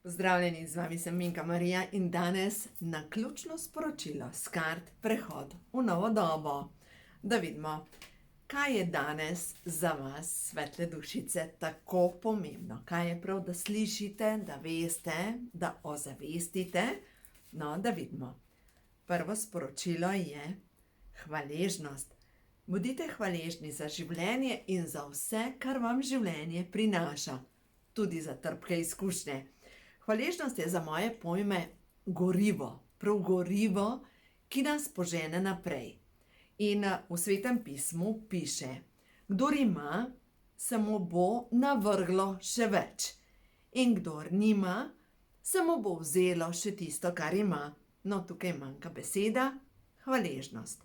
Pozdravljeni, z vami sem Minka Marija in danes naključno sporočilo s kart Prehod v novo dobo. Da vidimo, kaj je danes za vas, svetle dušice, tako pomembno. Kaj je prav, da slišite, da veste, da ozavestite. No, da vidimo. Prvo sporočilo je hvaležnost. Bodite hvaležni za življenje in za vse, kar vam življenje prinaša. Tudi za trpke izkušnje. Hvaležnost je za moje pojme gorivo, prav gorivo, ki nas požene naprej. In v Svetem pismu piše, kdor ima, se mu bo navrglo še več. In kdor nima, se mu bo vzelo še tisto, kar ima. No, tukaj manjka beseda, hvaležnost.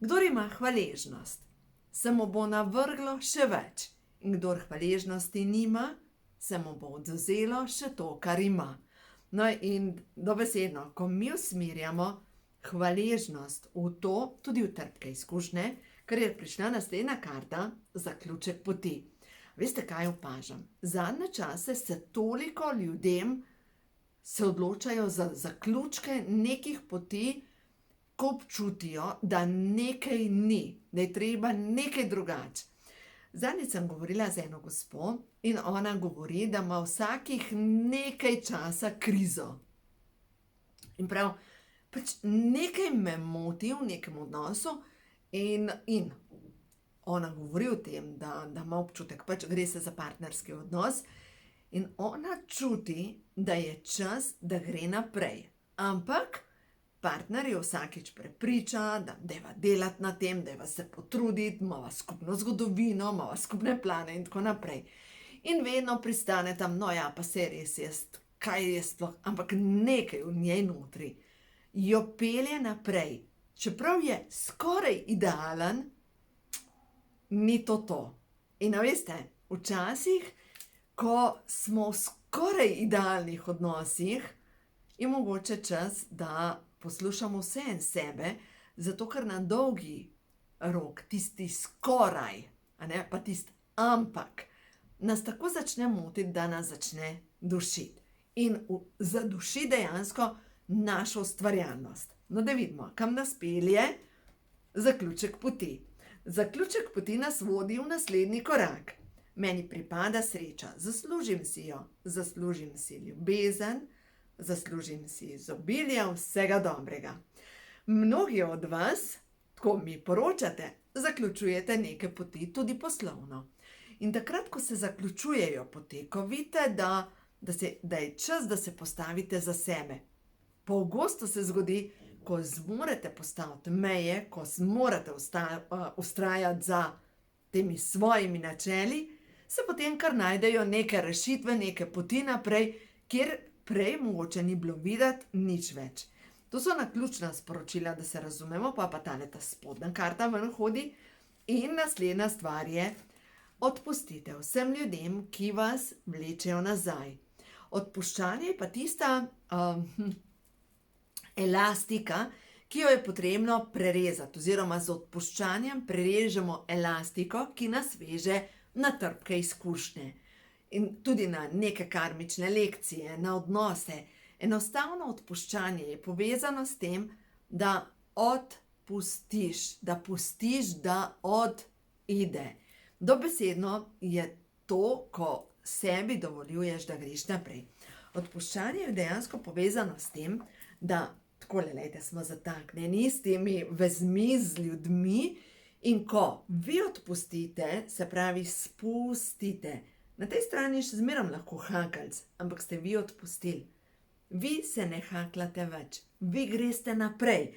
Kdor ima hvaležnost, se mu bo navrglo še več. In kdor hvaležnosti nima, se mu bo odvzelo še to, kar ima. No in dobesedno, ko mi usmerjamo hvaležnost v to, tudi v trpke izkušnje, ker je prišla naslednja karta, zaključek poti. Veste, kaj opažam? Zadnje čase se toliko ljudem se odločajo za zaključke nekih poti, ko občutijo, da nekaj ni, da je treba nekaj drugače. Zadnjič sem govorila z eno gospo in ona govori, da ima vsakih nekaj časa krizo. In prav, pač nekaj me moti v nekem odnosu in ona govori o tem, da ima občutek, pač gre se za partnerski odnos in ona čuti, da je čas, da gre naprej. Ampak partner jo vsakič prepriča, da dajva delati na tem, dajva se potruditi, imava skupno zgodovino, imava skupne plane in tako naprej. In vedno pristane tam, no ja, pa saj res jaz, kaj je sploh, ampak nekaj v njej notri jo pelje naprej. Čeprav je skoraj idealen, ni to to. In a veste, včasih, ko smo v skoraj idealnih odnosih, je mogoče čas, da poslušamo vse en sebe, zato ker na dolgi rok, tisti skoraj, pa tisti ampak, nas tako začne motiti, da nas začne dušiti. In zaduši dejansko našo ustvarjalnost. No, da vidimo, kam nas pelje zaključek poti. Zaključek poti nas vodi v naslednji korak. Meni pripada sreča, zaslužim si jo, zaslužim si ljubezen, zaslužim si izobilje vsega dobrega. Mnogi od vas, ko mi poročate, zaključujete neke poti tudi poslovno. In takrat, ko se zaključujejo poti, ko vidite, da je čas, da se postavite za sebe. Pogosto se zgodi, ko zmorete postaviti meje, ko zmorete vztrajati za temi svojimi načeli, se potem kar najdejo neke rešitve, neke poti naprej, kjer prej mogoče ni bilo videti nič več. To so naključna sporočila, da se razumemo, pa tale ta spodnja karta ven hodi. In naslednja stvar je, odpustite vsem ljudem, ki vas vlečejo nazaj. Odpuščanje je pa tista elastika, ki jo je potrebno prerezati, oziroma z odpuščanjem prerežemo elastiko, ki nas veže na trpke izkušnje. In tudi na neke karmične lekcije, na odnose. Enostavno odpuščanje je povezano s tem, da odpustiš, da pustiš, da odide. Dobesedno je to, ko sebi dovoljuješ, da greš naprej. Odpuščanje je dejansko povezano s tem, da takole, lejte, smo zataknjeni s temi vezmi z ljudmi in ko vi odpustite, se pravi spustite. Na tej strani še zmerom lahko hakalc, ampak ste vi odpustili. Vi se ne haklate več, vi greste naprej.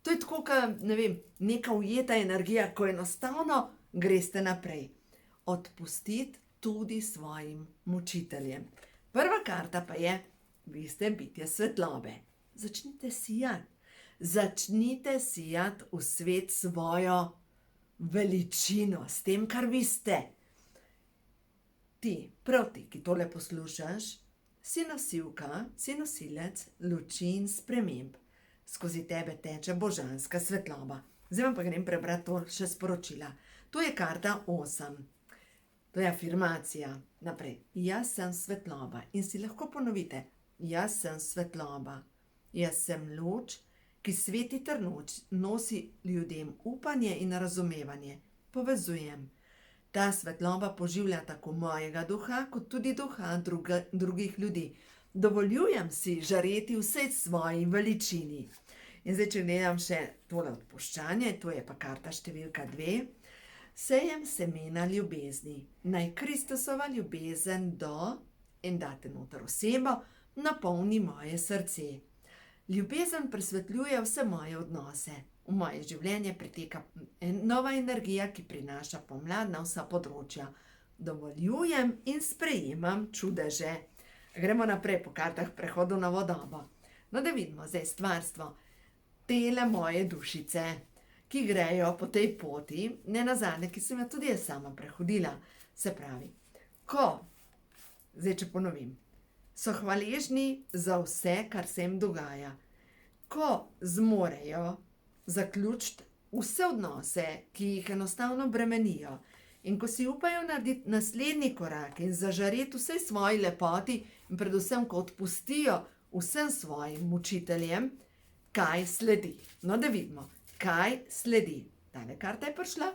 To je tako, ne vem, neka ujeta energija, ko enostavno greste naprej. Odpustiti tudi svojim mučiteljem. Prva karta pa je, vi ste bitje svetlobe. Začnite sijati. Začnite sijati v svet svojo veličino, s tem, kar vi ste. Ti, prav ti, ki tole poslušaš, si nosilka, si nosilec luči in sprememb. Skozi tebe teče božanska svetloba. Zdaj vam pa grem prebrati to še sporočila. To je karta 8. To je afirmacija. Naprej. Jaz sem svetloba in si lahko ponovite. jaz sem svetloba, jaz sem luč, ki sveti ter nosi ljudem upanje in razumevanje. Povezujem. Ta svetloba poživlja tako mojega duha, kot tudi duha drugih ljudi. Dovoljujem si žareti vsej svoji veličini. In zdaj, če gledam še tole odpuščanje, to je pa karta številka 2. Sejem semena ljubezni. Naj Kristusova ljubezen do, in date noter osebo, napolni moje srce. Ljubezen presvetljuje vse moje odnose. V moje življenje priteka nova energija, ki prinaša pomlad na vsa področja. Dovoljujem in sprejemam čudeže. Gremo naprej po kartah prehodu v novo dobo. No, da vidimo zdaj stvarstvo. Tele moje dušice, ki grejo po tej poti, nenazadnje, ki sem jo tudi jaz sama prehodila. Se pravi, zdaj če ponovim, so hvaležni za vse, kar se jim dogaja. Ko zmorejo zaključiti vse odnose, ki jih enostavno bremenijo, in ko si upajo narediti naslednji korak in zažareti vsej svoji lepoti, in predvsem, ko odpustijo vsem svojim mučiteljem, kaj sledi? No, da vidimo, kaj sledi. Tale karta je prišla,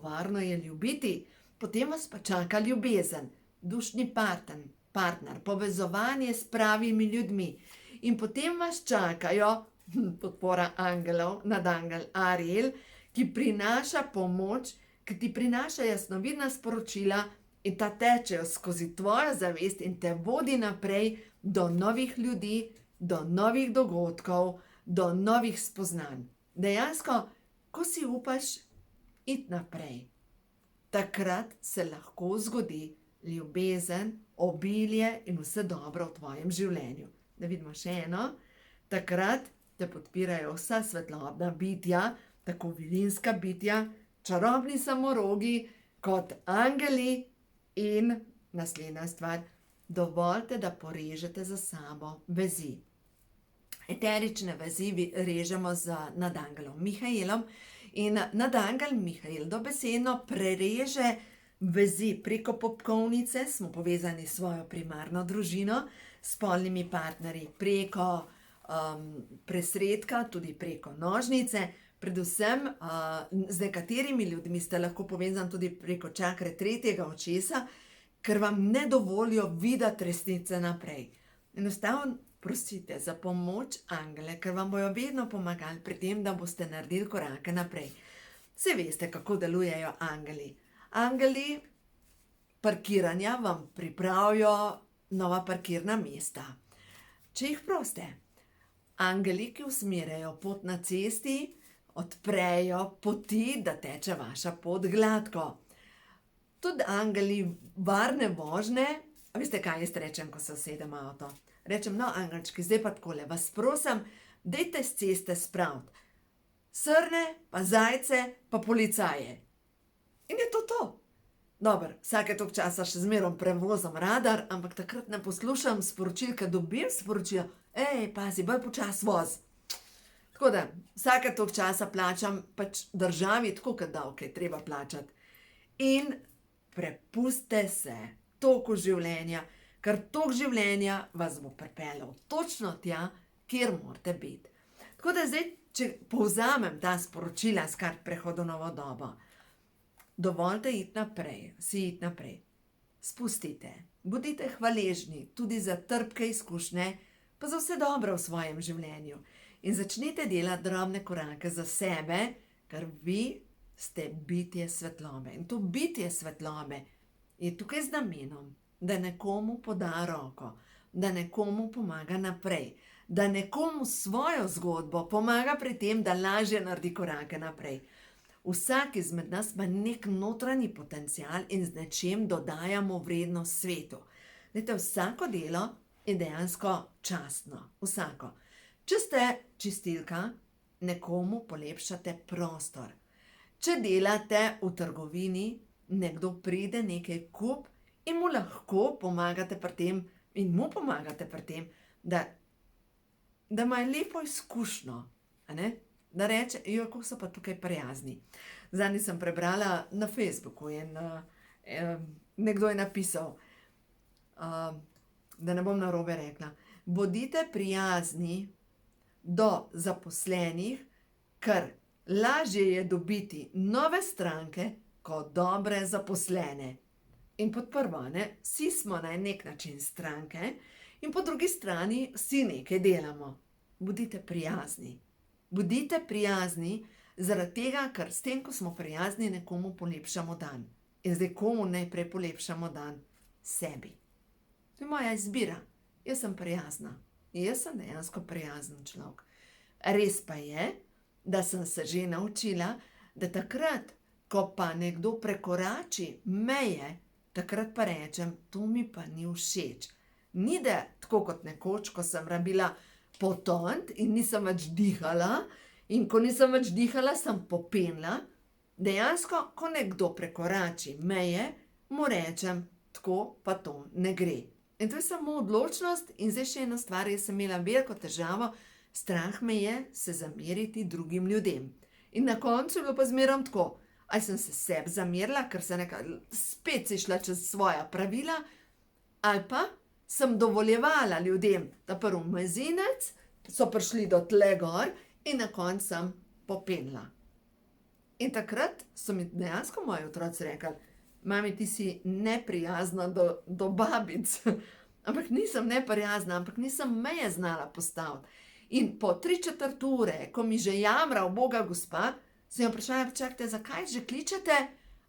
varno je ljubiti, potem vas pa čaka ljubezen, dušni partner, povezovanje s pravimi ljudmi, in potem vas čakajo podpora angelov, nadangel Ariel, ki prinaša pomoč, ki ti prinaša jasnovidna sporočila in ta tečejo skozi tvojo zavest in te vodi naprej do novih ljudi, do novih dogodkov, do novih spoznanj. Dejansko, ko si upaš iti naprej, takrat se lahko zgodi ljubezen, obilje in vse dobro v tvojem življenju. Da vidimo še eno. Takrat te podpirajo vsa svetlobna bitja, tako vilinska bitja, čarobni samorogi, kot angeli in naslednja stvar, dovolite, da porežete za sabo vezi. Eterične vezi režemo z nadangelom Mihaelom in nadangel Mihael dobesedno prereže vezi preko popkovnice, smo povezani s svojo primarno družino, s spolnimi partnerji preko presredka, tudi preko nožnice, predvsem z nekaterimi ljudmi ste lahko povezani tudi preko čakre tretjega očesa, ker vam ne dovolijo videti resnice naprej. Enostavno prosite za pomoč angele, ker vam bojo vedno pomagali pri tem, da boste naredili korake naprej. Saj veste, kako delujejo angeli. Angeli parkiranja vam pripravijo nova parkirna mesta. Če jih proste. Angeli, ki usmerjajo pot na cesti, odprejo poti, da teče vaša pot gladko. Tudi angeli varne vožnje, a veste, kaj jaz rečem, ko se usedem v avto? Rečem, no, angelčki, zdaj pa takole, vas prosim, dajte s ceste spraviti srne, pa zajce, pa policaje. In je to. Dobro, vsake toliko časa še zmerom prevozim radar, ampak takrat ne poslušam sporočil, ker dobim sporočilo, pazi, bolj počas voz. Tako da, vsake toliko časa plačam pač državi, tako kot davke je treba plačati. In prepustite se toku življenja, ker tok življenja vas bo pripeljal točno tja, kjer morate biti. Tako da zdaj, če povzamem ta sporočila s kart prehodu v novo dobo, dovolite iti naprej. Spustite, bodite hvaležni tudi za trpke izkušnje, pa za vse dobro v svojem življenju. In začnite delati drobne korake za sebe, ker vi ste bitje svetlobe. In to bitje svetlobe je tukaj z namenom, da nekomu poda roko, da nekomu pomaga naprej, da nekomu svojo zgodbo pomaga pri tem, da lažje naredi korake naprej. Vsak izmed nas ima nek notranji potencial in z nečem dodajamo vrednost svetu. Glejte, vsako delo je dejansko častno. Vsako. Če ste čistilka, nekomu polepšate prostor. Če delate v trgovini, nekdo pride nekaj kup in mu lahko pomagate pri tem, da ima lepo izkušnjo, da reče, kako so pa tukaj prijazni. Zadnjič sem prebrala na Facebooku in nekdo je napisal, da ne bom narobe rekla, bodite prijazni do zaposlenih, ker lažje je dobiti nove stranke kot dobre zaposlene. In pod prvo, vsi smo na nek način stranke in po drugi strani vsi nekaj delamo. Bodite prijazni. Bodite prijazni zaradi tega, ker s tem, ko smo prijazni, nekomu polepšamo dan. In zdaj komu najprej polepšamo dan? Sebi. To je moja izbira. Jaz sem prijazna. Jaz sem dejansko prijazen človek. Res pa je, da sem se že naučila, da takrat, ko pa nekdo prekorači meje, takrat pa rečem, to mi pa ni všeč. Ni da tako kot nekoč, ko sem rabila potoniti in nisem več dihala, in ko nisem več dihala, sem popenila. Dejansko, ko nekdo prekorači meje, mu rečem, tako pa to ne gre. In to je samo odločnost. In zdaj še ena stvar, jaz sem imela veliko težavo, strah me je se zameriti drugim ljudem. In na koncu je bilo pa zmerom tako, ali sem se sebi zamerila, ker se spet si šla čez svoja pravila, ali pa sem dovoljevala ljudem, da prvi mezinec so prišli do tle gor in na koncu sem popenila. In takrat so mi dejansko moji otroci rekli, mami, ti si neprijazna do babic. Ampak nisem neprijazna, ampak nisem meje znala postaviti. In po 3/4 ure, ko mi že jamra, uboga gospa, sem jo vprašala, čakajte, zakaj že kličete?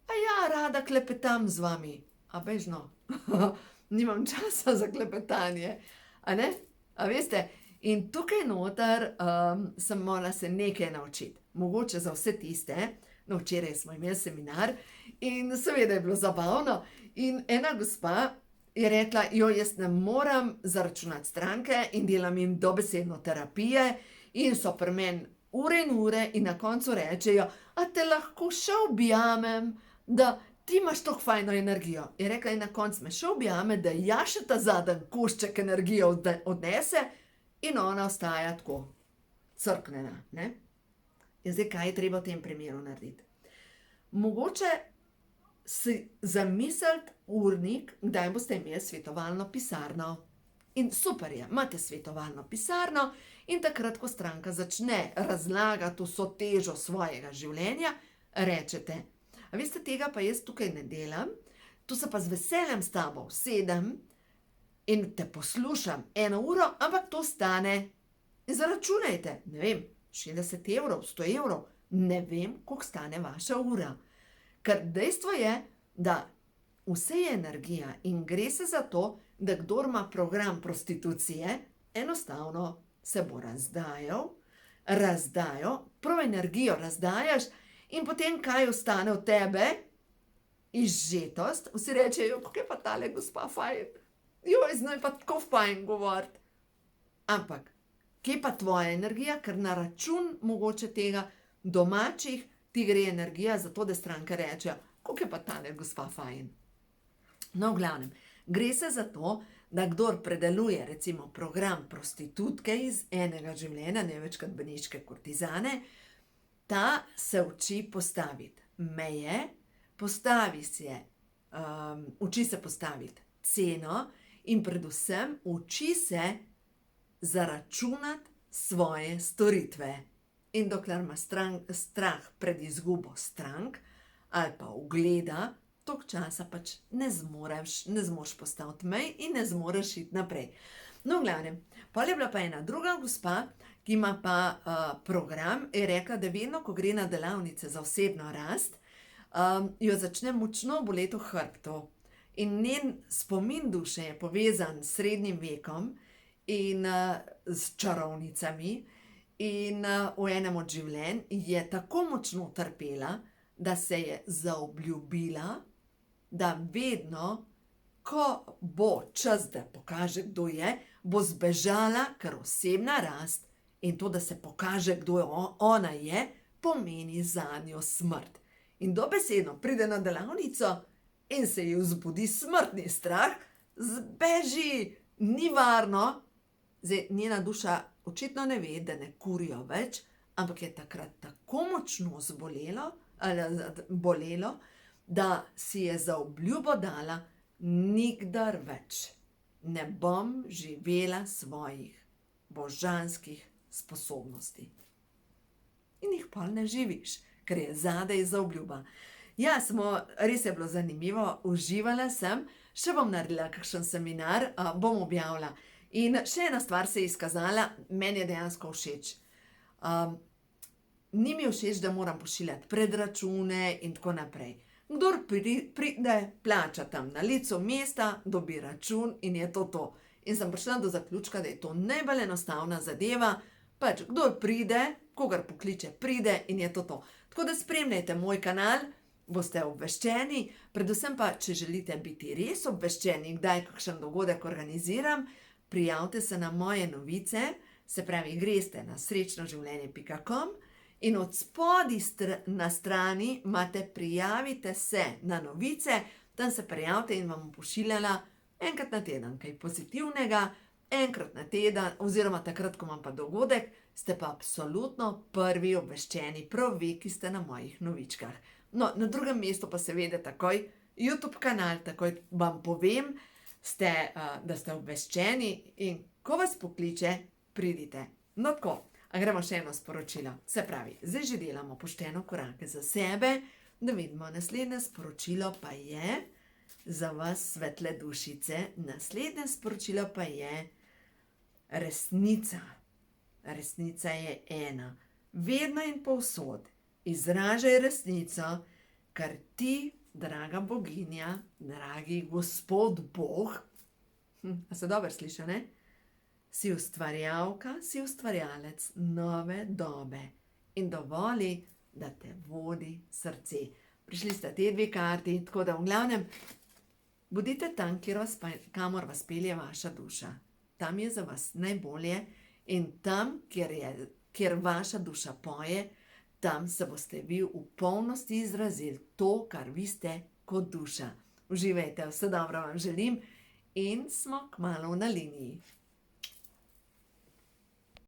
A ja, rada klepetam z vami. A bežno, nimam časa za klepetanje. A ne? A veste? In tukaj noter sem morala se nekaj naučiti. Mogoče za vse tiste, no včeraj smo imeli seminar in seveda je bilo zabavno. In ena gospa je rekla, jaz ne moram zaračunati stranke in delam jim dobesedno terapije in so pri meni ure in ure in na koncu rečejo, a te lahko še objamem, da ti imaš tako fajno energijo. Je rekla in na koncu me še objame, da ja še ta zadnji košček energijo odnese in ona ostaja tako crknjena, ne? In zdaj, kaj je treba v tem primeru narediti? Mogoče si zamisliti urnik, kdaj boste imeli svetovalno pisarno. In super je, imate svetovalno pisarno in takrat, ko stranka začne razlagati vso težo svojega življenja, rečete, a veste, tega pa jaz tukaj ne delam, tu se pa z veseljem s tabo usedem in te poslušam 1 uro, ampak to stane. In zaračunajte, ne vem, 60 evrov, 100 evrov, ne vem, koliko stane vaša ura. Ker dejstvo je, da vse je energija in gre se za to, da kdor ima program prostitucije, enostavno se bo razdajal, prav energijo razdajaš in potem kaj ostane od tebe? Izžetost. Vsi rečejo, kako je pa tale gospa fajn. Znaj pa tako fajn govoriti. Ampak, kje pa tvoja energija, ker na račun mogoče tega domačih ti gre energija za to, da stranke rečejo, kako je pa tale gospa fajn. No, v glavnem, gre se za to, da kdor predeluje recimo program prostitutke iz enega življenja, največkrat beneške kurtizane, ta se uči postaviti meje, uči se postaviti ceno in predvsem uči se zaračunati svoje storitve. In dokler ima strah pred izgubo strank ali pa ugleda, toliko časa pač ne zmoreš postaviti mej in ne zmoreš iti naprej. No, v glavnem, pol je bila pa ena druga gospa, ki ima pa program, je rekla, da vedno, ko gre na delavnice za osebno rast, jo začne močno boleti v hrbtu. In njen spomin duše je povezan s srednjim vekom in s čarovnicami. In v enem od življenj je tako močno trpela, da se je zaobljubila, da vedno, ko bo čas, da pokaže, kdo je, bo zbežala, ker osebna rast in to, da se pokaže, kdo je ona je, pomeni zanjo smrt. In dobesedno pride na delavnico in se ji vzbudi smrtni strah, zbeži, ni varno. Zdaj, njena duša očitno ne ve, da ne kurijo več, ampak je takrat tako močno bolelo, da si je za obljubo dala nikdar več. ne bom živela svojih božanskih sposobnosti. In jih pol ne živiš, ker je zadaj zaobljuba. Ja, res je bilo zanimivo, uživala sem, še bom naredila kakšen seminar, bom objavila. In še ena stvar se je izkazala, meni je dejansko všeč. Ni mi všeč, da moram pošiljati predračune in tako naprej. Kdor pride, plača tam na licu mesta, dobi račun in je to to. In sem prišla do zaključka, da je to najbolj enostavna zadeva, pač kdor pride, kogar pokliče, pride in je to to. Tako da spremljajte moj kanal, boste obveščeni, predvsem pa, če želite biti res obveščeni, kdaj kakšen dogodek organiziram, prijavite se na moje novice, se pravi, greste na srečnoživljenje.com in od spodaj na strani imate prijavite se na novice, tam se prijavite in vam bom pošiljala enkrat na teden kaj pozitivnega, enkrat na teden, oziroma takrat, ko imam pa dogodek, ste pa absolutno prvi obveščeni, prav vi, ki ste na mojih novičkah. No, na drugem mestu pa seveda takoj YouTube kanal, takoj vam povem, da ste obveščeni in ko vas pokliče, pridite. No tako, a gremo še eno sporočilo. Se pravi, zdaj že delamo pošteno korake za sebe, da vidimo, naslednje sporočilo pa je za vas, svetle dušice, naslednje sporočilo pa je resnica. Resnica je ena. Vedno in povsod izražaj resnico, kar ti, draga boginja, dragi Gospod Bog, a se dobro sliši, ne? Si ustvarjalka, si ustvarjalec nove dobe in dovoli, da te vodi srce. Prišli sta te dve karti, tako da v glavnem, bodite tam, kamor vas pelje vaša duša. Tam je za vas najbolje in tam, kjer vaša duša poje, tam se boste vi v polnosti izrazili to, kar vi ste kot duša. Uživajte, vse dobro vam želim in smo kmalu na liniji.